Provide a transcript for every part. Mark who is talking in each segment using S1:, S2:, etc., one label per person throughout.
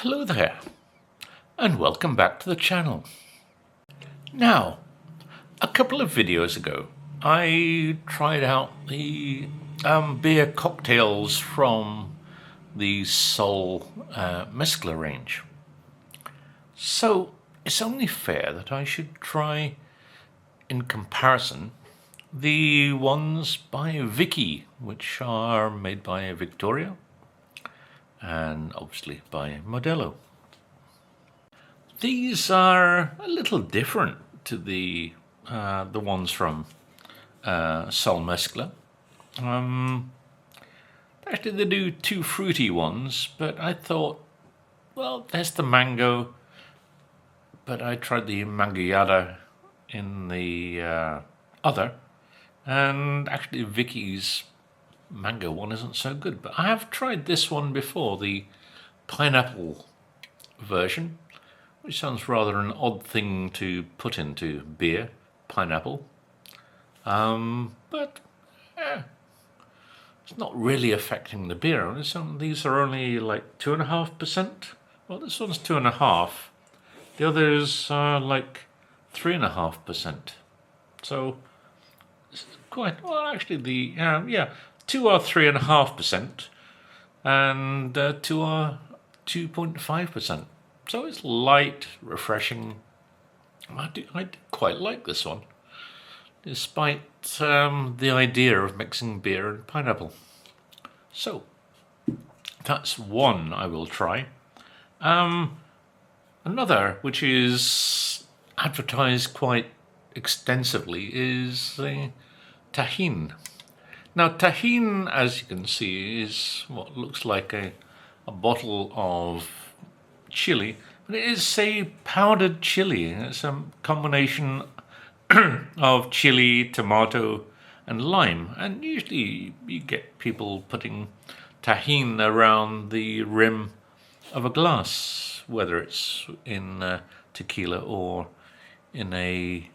S1: Hello there, and welcome back to the channel. Now, a couple of videos ago, I tried out the beer cocktails from the Sol Mezclas range. So, it's only fair that I should try, in comparison, the ones by Vicky, which are made by Victoria, and obviously by Modelo. These are a little different to the ones from Sol Mezclas. Actually, they do two fruity ones, but I thought, well, there's the mango, but I tried the mangoyada in the other, and actually Vicky's mango one isn't so good. But I have tried this one before, the pineapple version, which sounds rather an odd thing to put into beer, pineapple. But it's not really affecting the beer. These are only like 2.5%. Well, this one's 2.5. The others are like 3.5%. So it's quite well. Actually, the 2 are 3.5%, and 2 are 2.5%. So it's light, refreshing. I do quite like this one, despite the idea of mixing beer and pineapple. So that's one I will try. Another, which is advertised quite extensively, is the tahine. Now, tahine, as you can see, is what looks like a bottle of chili, but it is a powdered chili. It's a combination of chili, tomato, and lime. And usually you get people putting tahine around the rim of a glass, whether it's in tequila or in a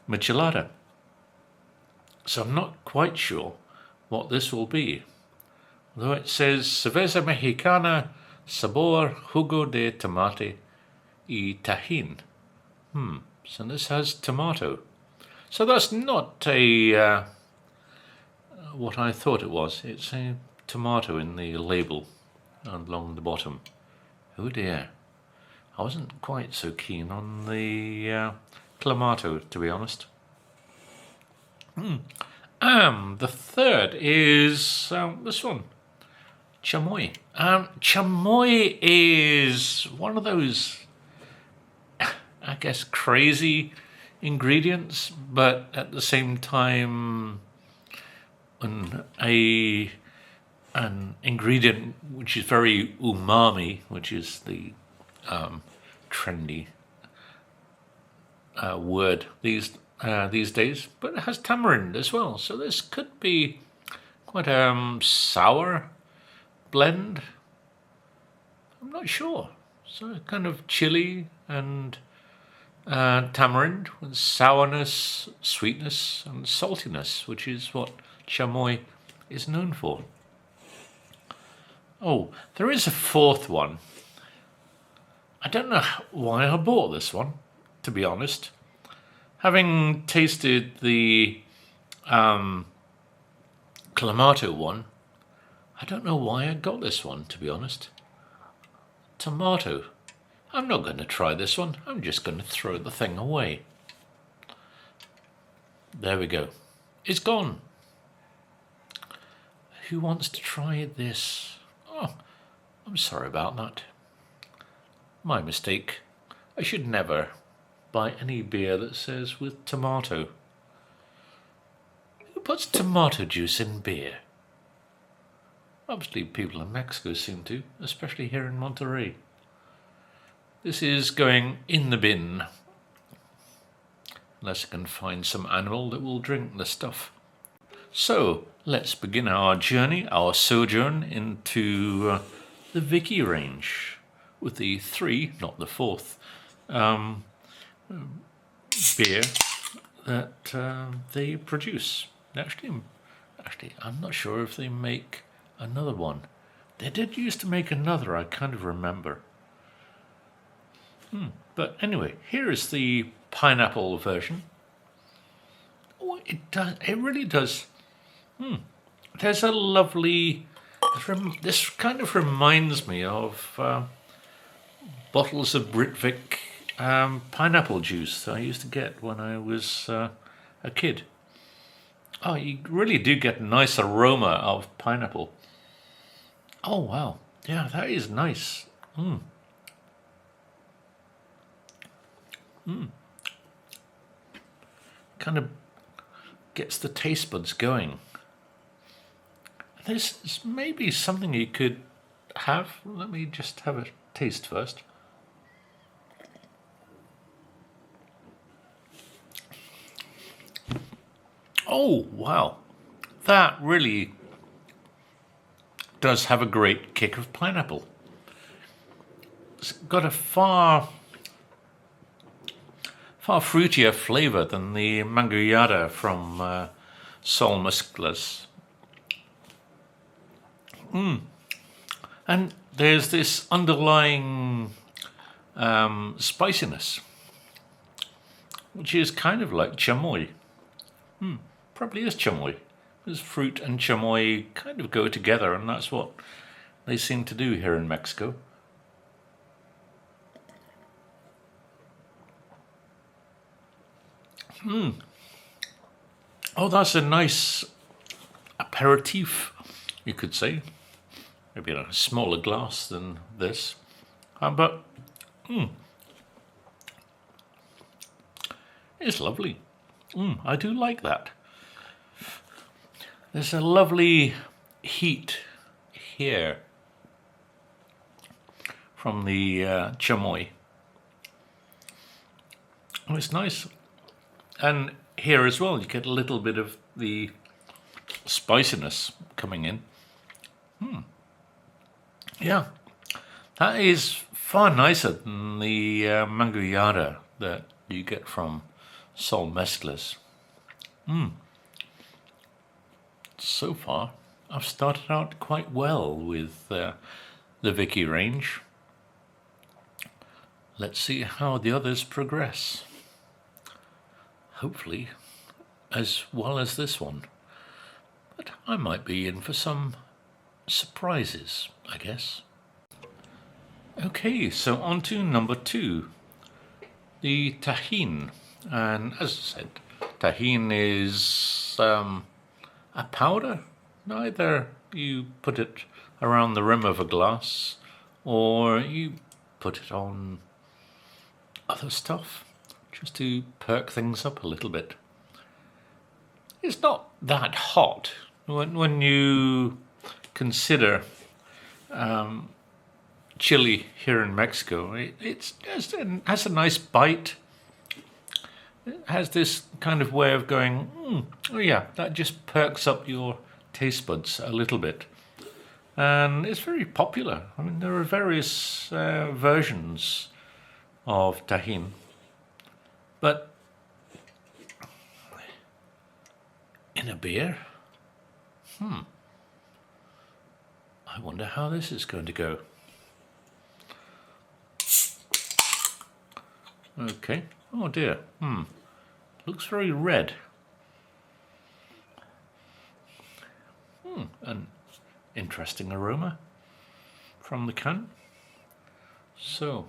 S1: michelada. So I'm not quite sure what this will be. Though it says Cerveza Mexicana Sabor Jugo de Tomate y Tajín. So this has tomato. So that's not a what I thought it was. It's a tomato in the label along the bottom. Oh dear. I wasn't quite so keen on the clamato, to be honest. The third is this one, chamoy. Chamoy is one of those, I guess, crazy ingredients, but at the same time, an ingredient which is very umami, which is the trendy word these days, but it has tamarind as well. So this could be quite a sour blend. I'm not sure. So kind of chili and tamarind with sourness, sweetness, and saltiness, which is what chamoy is known for. Oh, there is a fourth one. I don't know why I bought this one, to be honest. Having tasted the clamato one, I don't know why I got this one, to be honest. Tomato. I'm not going to try this one. I'm just going to throw the thing away. There we go. It's gone. Who wants to try this? Oh, I'm sorry about that. My mistake. I should never buy any beer that says with tomato. Who puts tomato juice in beer? Obviously people in Mexico seem to, especially here in Monterrey. This is going in the bin, unless I can find some animal that will drink the stuff. So let's begin our journey, our sojourn into the Vicky range with the 3, not the 4th, beer that they produce. Actually, I'm not sure if they make another one. They did used to make another, I kind of remember. But anyway, here is the pineapple version. Oh, it does. It really does. There's a lovely. This kind of reminds me of bottles of Britvic pineapple juice that I used to get when I was a kid. Oh, you really do get a nice aroma of pineapple. Oh wow, yeah, that is nice. Kind of gets the taste buds going. This is maybe something you could have. Let me just have a taste first. Oh, wow. That really does have a great kick of pineapple. It's got a far fruitier flavour than the mangoyada from Sol Mezclas. And there's this underlying spiciness, which is kind of like chamoy. Probably is chamoy, because fruit and chamoy kind of go together, and that's what they seem to do here in Mexico. Oh, that's a nice aperitif, you could say. Maybe in a smaller glass than this. But it's lovely. I do like that. There's a lovely heat here from the chamoy. Oh, it's nice. And here as well, you get a little bit of the spiciness coming in. Yeah, that is far nicer than the mangoyada that you get from Sol Mezclas. So far, I've started out quite well with the Vicky range. Let's see how the others progress. Hopefully, as well as this one. But I might be in for some surprises, I guess. Okay, so on to number 2, the tajin. And as I said, tajin is a powder. Either you put it around the rim of a glass or you put it on other stuff just to perk things up a little bit. It's not that hot when you consider chili here in Mexico. It has a nice bite. It has this kind of way of going, oh yeah, that just perks up your taste buds a little bit. And it's very popular. I mean, there are various versions of tajin. But in a beer? I wonder how this is going to go. Okay. Oh dear. Looks very red. An interesting aroma from the can. So.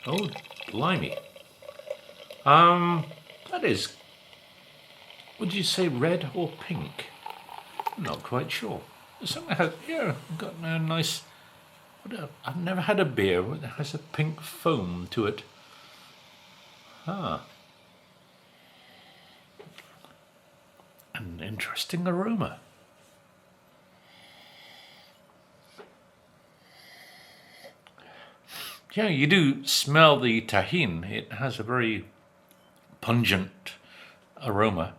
S1: Oh, blimey. That is. Would you say red or pink? I'm not quite sure. Something has, yeah, got a nice. I've never had a beer that has a pink foam to it. An interesting aroma. Yeah, you do smell the tajin. It has a very pungent aroma.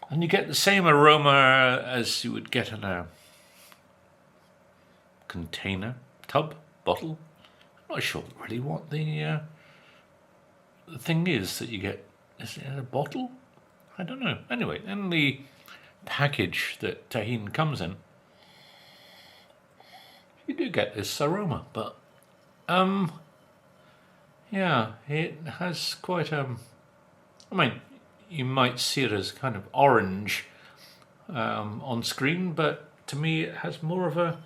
S1: And you get the same aroma as you would get in a container, tub, bottle. I'm not sure really what the thing is that you get. Is it in a bottle? I don't know. Anyway, in the package that tahine comes in, you do get this aroma, but yeah, it has quite I mean, you might see it as kind of orange on screen, but to me it has more of a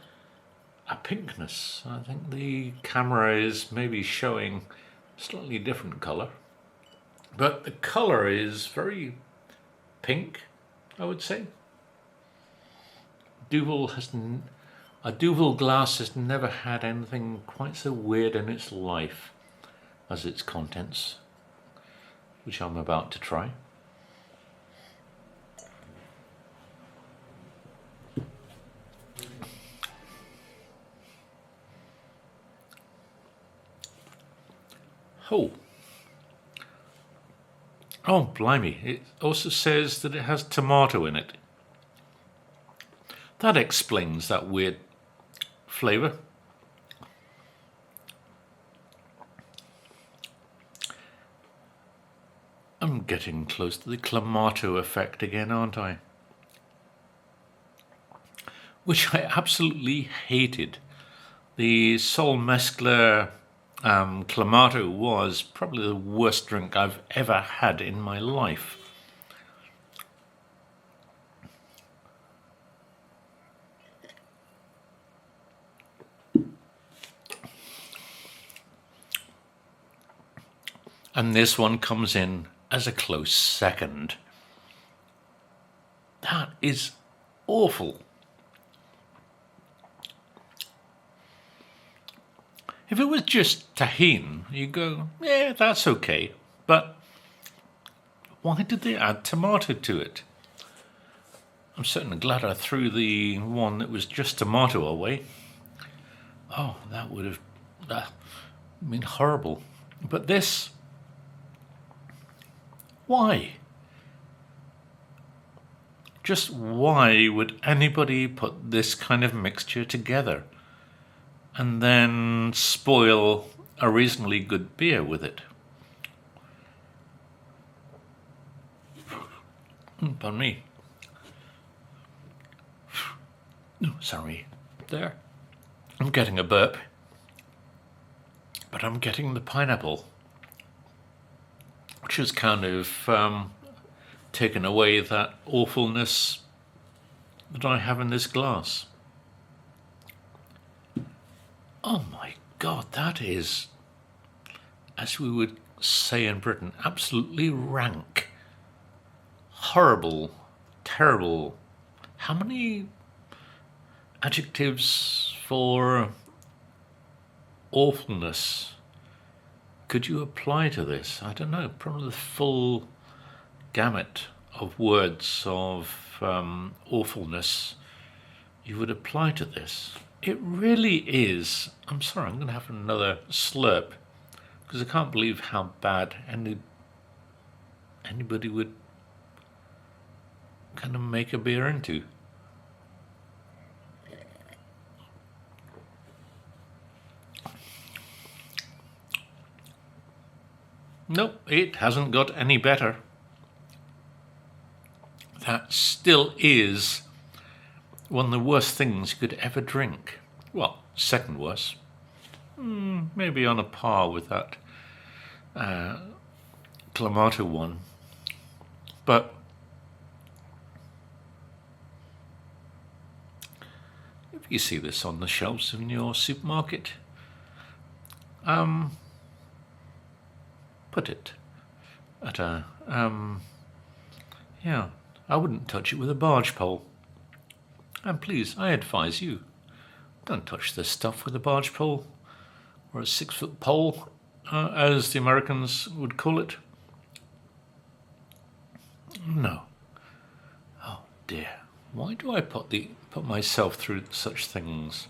S1: pinkness. I think the camera is maybe showing a slightly different colour, but the colour is very pink, I would say. A Duvel glass has never had anything quite so weird in its life as its contents, which I'm about to try. Oh, blimey. It also says that it has tomato in it. That explains that weird flavour. I'm getting close to the Clamato effect again, aren't I? Which I absolutely hated. The Sol Mezclas Clamato was probably the worst drink I've ever had in my life. And this one comes in as a close second. That is awful. If it was just tahine, you go, yeah, that's okay. But why did they add tomato to it? I'm certainly glad I threw the one that was just tomato away. Oh, that would have been horrible. But this, why? Just why would anybody put this kind of mixture together and then spoil a reasonably good beer with it? Pardon me. No, sorry. There. I'm getting a burp. But I'm getting the pineapple, which has kind of taken away that awfulness that I have in this glass. Oh my God, that is, as we would say in Britain, absolutely rank. Horrible, terrible. How many adjectives for awfulness could you apply to this? I don't know, probably the full gamut of words of awfulness you would apply to this. It really is. I'm sorry, I'm going to have another slurp because I can't believe how bad anybody would kind of make a beer into. Nope, it hasn't got any better. That still is one of the worst things you could ever drink. Well, second worst. Maybe on a par with that Clamato one. But if you see this on the shelves in your supermarket, put it at a, I wouldn't touch it with a barge pole. And please, I advise you, don't touch this stuff with a barge pole or a 6-foot pole, as the Americans would call it. No. Oh dear. Why do I put myself through such things?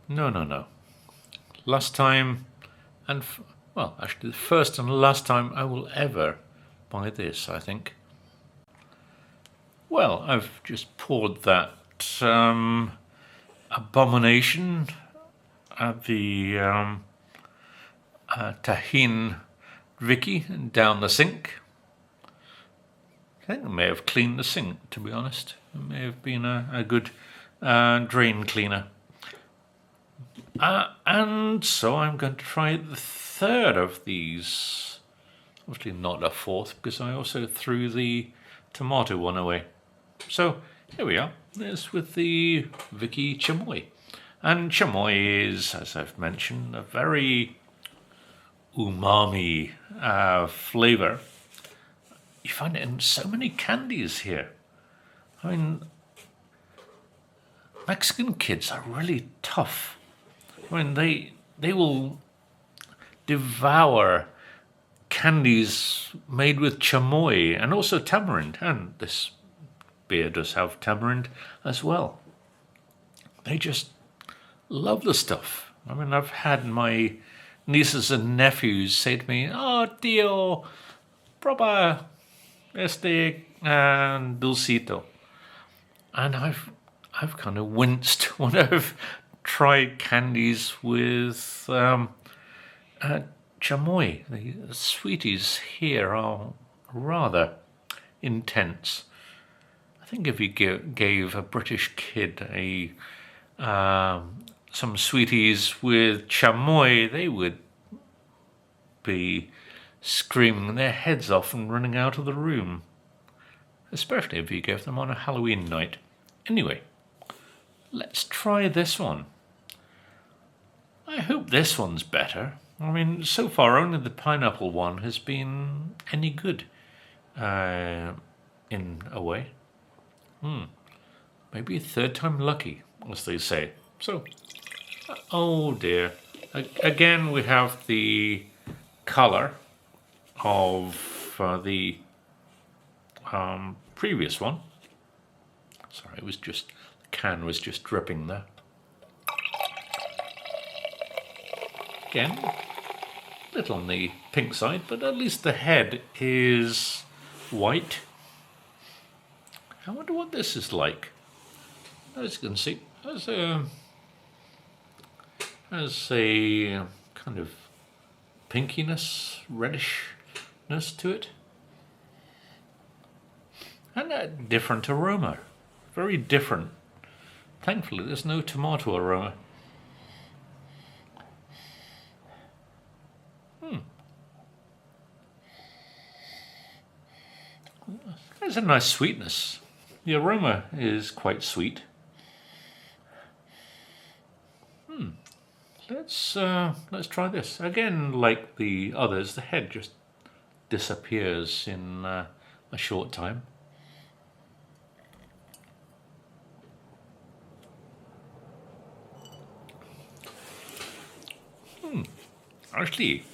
S1: No. Last time, and well, actually the first and last time I will ever buy this, I think. Well, I've just poured that abomination at the tahine Vicky down the sink. I think I may have cleaned the sink, to be honest. It may have been a good drain cleaner. And so I'm going to try the third of these. Obviously not a fourth, because I also threw the tomato one away. So here we are. This with the Vicky chamoy. And chamoy is, as I've mentioned, a very umami flavour. You find it in so many candies here. I mean, Mexican kids are really tough. I mean, they will devour candies made with chamoy and also tamarind. And this beer does have tamarind as well. They just love the stuff. I mean, I've had my nieces and nephews say to me, "Oh, tío, proba este dulcito." And I've kind of winced when I've tried candies with chamoy. The sweeties here are rather intense. I think if you gave a British kid some sweeties with chamoy, they would be screaming their heads off and running out of the room. Especially if you gave them on a Halloween night. Anyway, let's try this one. I hope this one's better. I mean, so far only the pineapple one has been any good, in a way. Maybe a third time lucky, as they say. So, oh dear. Again, we have the colour of the previous one. Sorry, it was just, the can was just dripping there. Again, a little on the pink side, but at least the head is white. I wonder what this is like. As you can see, has a kind of pinkiness, reddishness to it. And a different aroma. Very different. Thankfully, there's no tomato aroma. There's a nice sweetness. The aroma is quite sweet. Let's try this. Again, like the others, the head just disappears in a short time. Actually,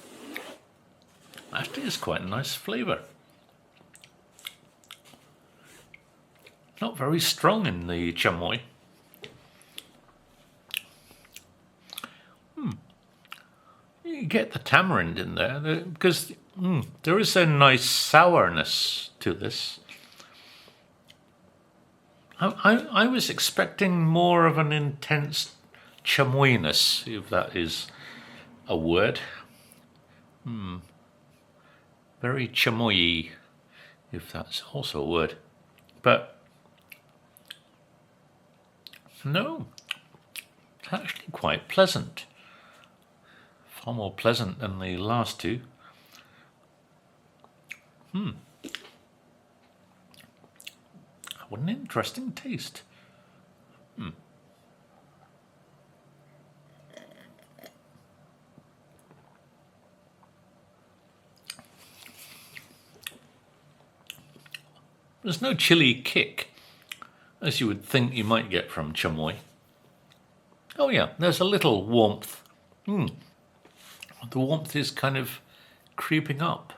S1: it's quite a nice flavour. Not very strong in the chamoy. You get the tamarind in there because there is a nice sourness to this. I was expecting more of an intense chamoyness, if that is a word. Very chamoy, if that's also a word. But no, it's actually quite pleasant. Far more pleasant than the last two. What an interesting taste. There's no chili kick, as you would think you might get from chamoy. Oh yeah, there's a little warmth. The warmth is kind of creeping up.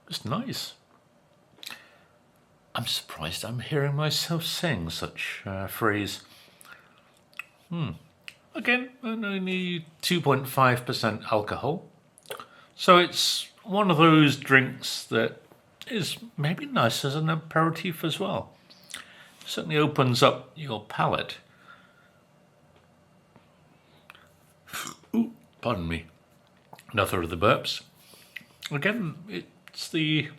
S1: It's nice. I'm surprised I'm hearing myself saying such a phrase. Again, only 2.5% alcohol. So it's one of those drinks that is maybe nice as an aperitif as well. Certainly opens up your palate. Ooh, pardon me. Another of the burps. again, it's the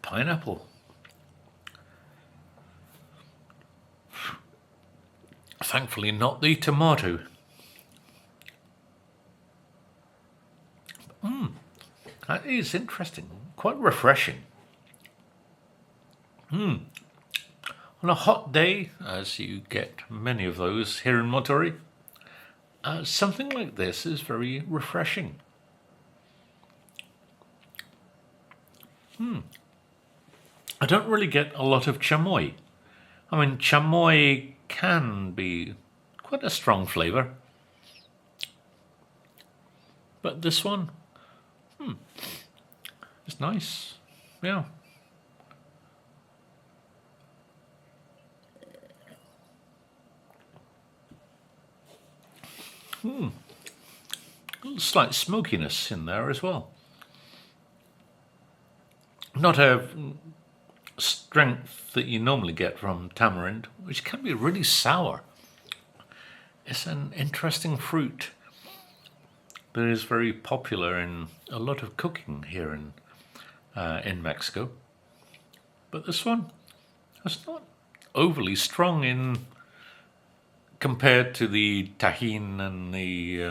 S1: pineapple. Thankfully not the tomato. That is interesting, quite refreshing. On a hot day, as you get many of those here in Monterey, something like this is very refreshing. I don't really get a lot of chamoy. I mean, chamoy can be quite a strong flavour. But this one, it's nice. Yeah. A little slight smokiness in there as well. Not a strength that you normally get from tamarind, which can be really sour. It's an interesting fruit that is very popular in a lot of cooking here in Mexico. But this one, it's not overly strong in compared to the tajin and the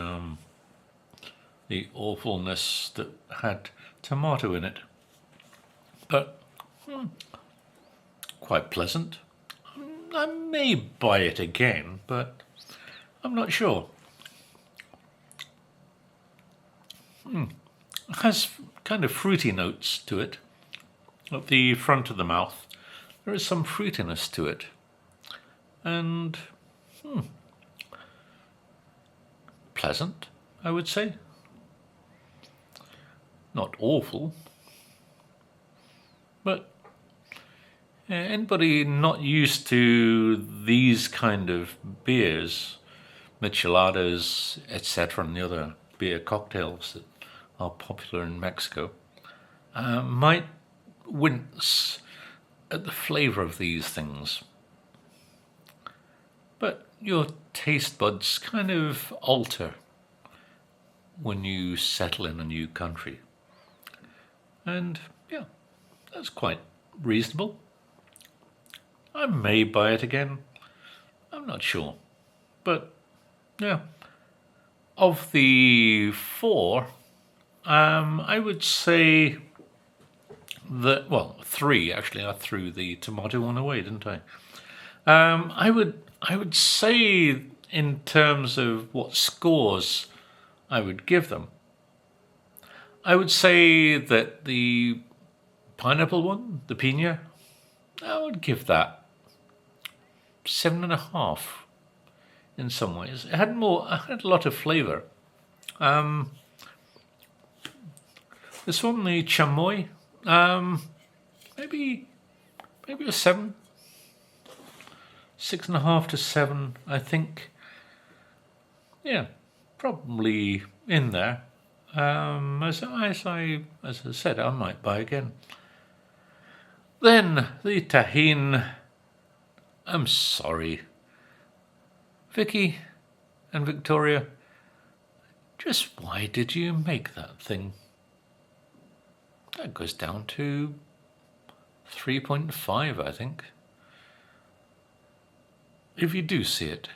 S1: awfulness that had tomato in it. But quite pleasant. I may buy it again, but I'm not sure. It has kind of fruity notes to it. At the front of the mouth, there is some fruitiness to it. And pleasant, I would say. Not awful. But anybody not used to these kind of beers, micheladas, etc., and the other beer cocktails that are popular in Mexico, might wince at the flavour of these things. But your taste buds kind of alter when you settle in a new country. And yeah, that's quite reasonable. I may buy it again. I'm not sure. But yeah, of the four, I would say that, well, three actually. I threw the tomato one away, didn't I? I would say in terms of what scores I would give them, I would say that the pineapple one, the piña, I would give that 7.5 in some ways. It had a lot of flavour. This one, the chamoy, maybe a 7. 6.5 to 7, I think. Yeah, probably in there. As I said, I might buy again. Then the tajin. I'm sorry, Vicky and Victoria. Just why did you make that thing? That goes down to 3.5, I think. If you do see it,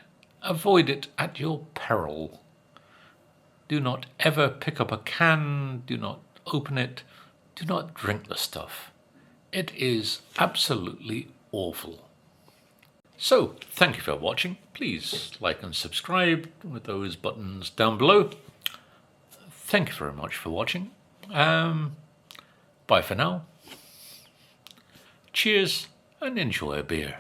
S1: avoid it at your peril. Do not ever pick up a can, do not open it, do not drink the stuff. It is absolutely awful. So, thank you for watching. Please like and subscribe with those buttons down below. Thank you very much for watching. Bye for now. Cheers and enjoy a beer.